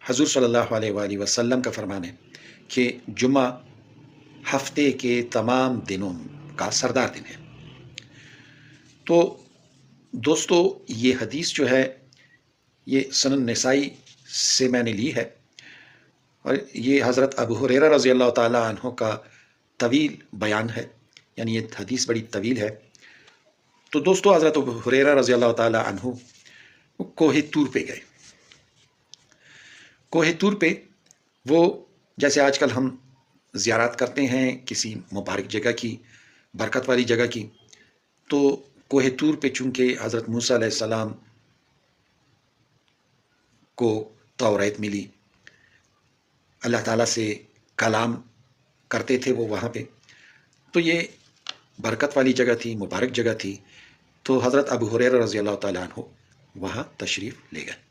حضور صلی اللہ علیہ وآلہ وسلم کا فرمان ہے کہ جمعہ ہفتے کے تمام دنوں کا سردار دن ہے۔ تو دوستو یہ حدیث جو ہے یہ سنن نسائی سے میں نے لی ہے، اور یہ حضرت ابو ہریرہ رضی اللہ تعالیٰ عنہ کا طویل بیان ہے، یعنی یہ حدیث بڑی طویل ہے۔ تو دوستو حضرت ابو ہریرہ رضی اللہ تعالیٰ عنہ وہ کوہ طور پہ گئے۔ کوہ طور پہ وہ جیسے آج کل ہم زیارت کرتے ہیں کسی مبارک جگہ کی، برکت والی جگہ کی، تو کوہ طور پہ چونکہ حضرت موسیٰ علیہ السلام کو توریت ملی، اللہ تعالیٰ سے کلام کرتے تھے وہ وہاں پہ، تو یہ برکت والی جگہ تھی، مبارک جگہ تھی، تو حضرت ابو ہریرہ رضی اللہ تعالیٰ عنہ وہاں تشریف لے گئے۔